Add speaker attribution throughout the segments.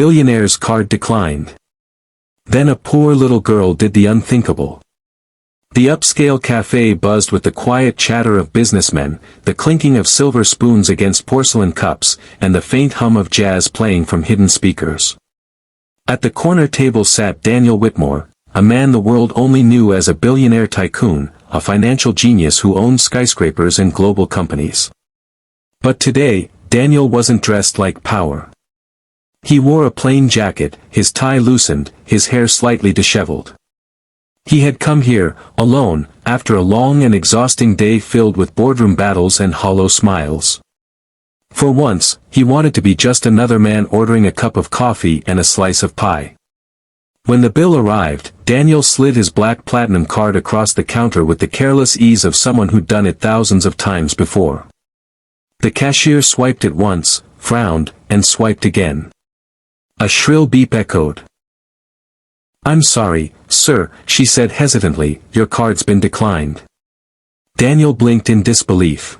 Speaker 1: Billionaire's card declined. Then a poor little girl did the unthinkable. The upscale cafe buzzed with the quiet chatter of businessmen, the clinking of silver spoons against porcelain cups, and the faint hum of jazz playing from hidden speakers. At the corner table sat Daniel Whitmore, a man the world only knew as a billionaire tycoon, a financial genius who owned skyscrapers and global companies. But today, Daniel wasn't dressed like power. He wore a plain jacket, his tie loosened, his hair slightly disheveled. He had come here, alone, after a long and exhausting day filled with boardroom battles and hollow smiles. For once, he wanted to be just another man ordering a cup of coffee and a slice of pie. When the bill arrived, Daniel slid his black platinum card across the counter with the careless ease of someone who'd done it thousands of times before. The cashier swiped it once, frowned, and swiped again. A shrill beep echoed. "I'm sorry, sir," she said hesitantly, "your card's been declined." Daniel blinked in disbelief.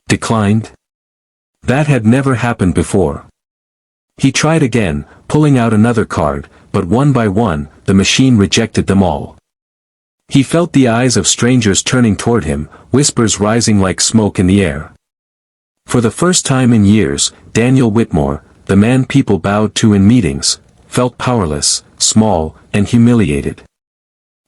Speaker 1: Declined? That had never happened before. He tried again, pulling out another card, but one by one, the machine rejected them all. He felt the eyes of strangers turning toward him, whispers rising like smoke in the air. For the first time in years, Daniel Whitmore, the man people bowed to in meetings, felt powerless, small, and humiliated.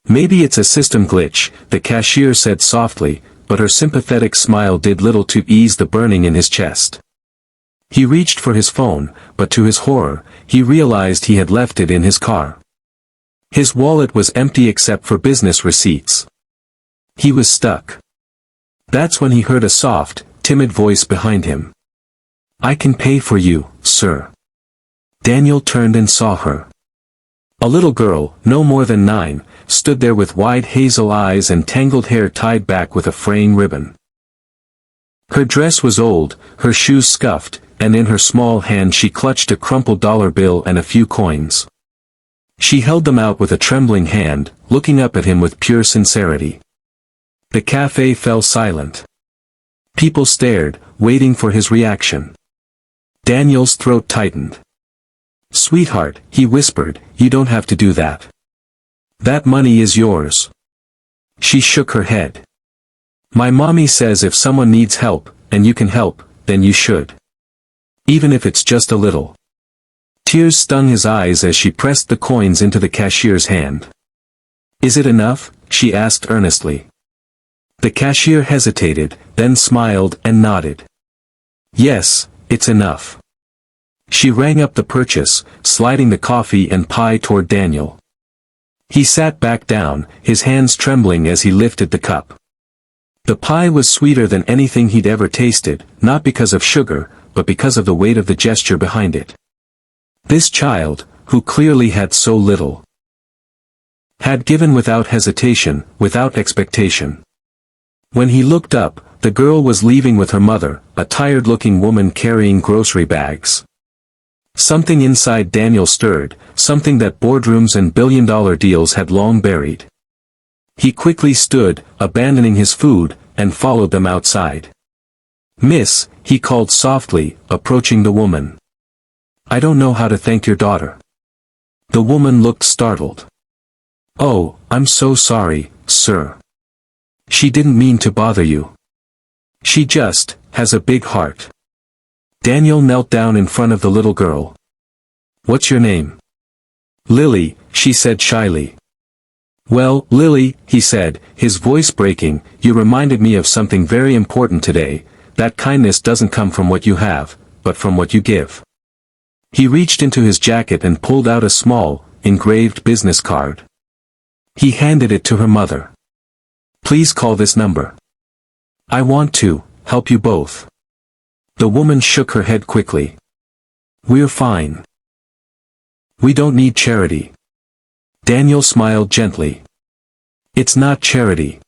Speaker 1: "Maybe it's a system glitch," the cashier said softly, but her sympathetic smile did little to ease the burning in his chest. He reached for his phone, but to his horror, he realized he had left it in his car. His wallet was empty except for business receipts. He was stuck. That's when he heard a soft, timid voice behind him. "I can pay for you, sir." Daniel turned and saw her. A little girl, no more than 9, stood there with wide hazel eyes and tangled hair tied back with a fraying ribbon. Her dress was old, her shoes scuffed, and in her small hand she clutched a crumpled dollar bill and a few coins. She held them out with a trembling hand, looking up at him with pure sincerity. The cafe fell silent. People stared, waiting for his reaction. Daniel's throat tightened. "Sweetheart," he whispered, "you don't have to do that. That money is yours." She shook her head. "My mommy says if someone needs help, and you can help, then you should. Even if it's just a little." Tears stung his eyes as she pressed the coins into the cashier's hand. "Is it enough?" she asked earnestly. The cashier hesitated, then smiled and nodded. "Yes, it's enough." She rang up the purchase, sliding the coffee and pie toward Daniel. He sat back down, his hands trembling as he lifted the cup. The pie was sweeter than anything he'd ever tasted, not because of sugar, but because of the weight of the gesture behind it. This child, who clearly had so little, had given without hesitation, without expectation. When he looked up, the girl was leaving with her mother, a tired-looking woman carrying grocery bags. Something inside Daniel stirred, something that boardrooms and billion-dollar deals had long buried. He quickly stood, abandoning his food, and followed them outside. "Miss," he called softly, approaching the woman. "I don't know how to thank your daughter." The woman looked startled. "Oh, I'm so sorry, sir. She didn't mean to bother you. She just has a big heart." Daniel knelt down in front of the little girl. "What's your name?" "Lily," she said shyly. "Well, Lily," he said, his voice breaking, "you reminded me of something very important today. That kindness doesn't come from what you have, but from what you give." He reached into his jacket and pulled out a small, engraved business card. He handed it to her mother. "Please call this number. I want to help you both." The woman shook her head quickly. "We're fine. We don't need charity." Daniel smiled gently. "It's not charity.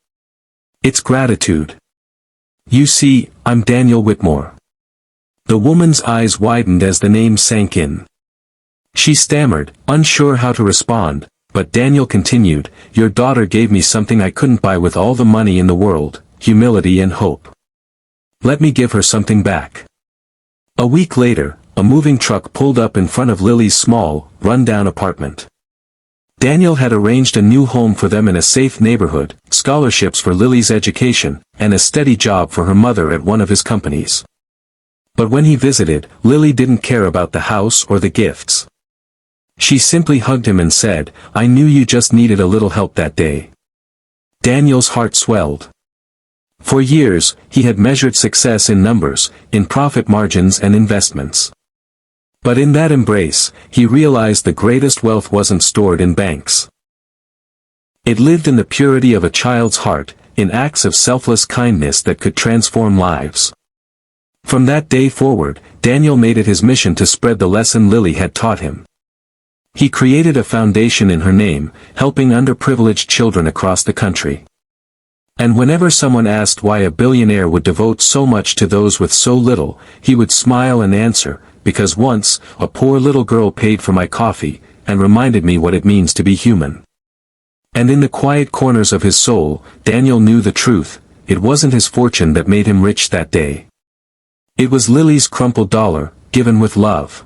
Speaker 1: It's gratitude. You see, I'm Daniel Whitmore." The woman's eyes widened as the name sank in. She stammered, unsure how to respond, but Daniel continued, "Your daughter gave me something I couldn't buy with all the money in the world, humility and hope. Let me give her something back." A week later, a moving truck pulled up in front of Lily's small, run-down apartment. Daniel had arranged a new home for them in a safe neighborhood, scholarships for Lily's education, and a steady job for her mother at one of his companies. But when he visited, Lily didn't care about the house or the gifts. She simply hugged him and said, "I knew you just needed a little help that day." Daniel's heart swelled. For years, he had measured success in numbers, in profit margins and investments. But in that embrace, he realized the greatest wealth wasn't stored in banks. It lived in the purity of a child's heart, in acts of selfless kindness that could transform lives. From that day forward, Daniel made it his mission to spread the lesson Lily had taught him. He created a foundation in her name, helping underprivileged children across the country. And whenever someone asked why a billionaire would devote so much to those with so little, he would smile and answer, "Because once, a poor little girl paid for my coffee, and reminded me what it means to be human." And in the quiet corners of his soul, Daniel knew the truth: it wasn't his fortune that made him rich that day. It was Lily's crumpled dollar, given with love.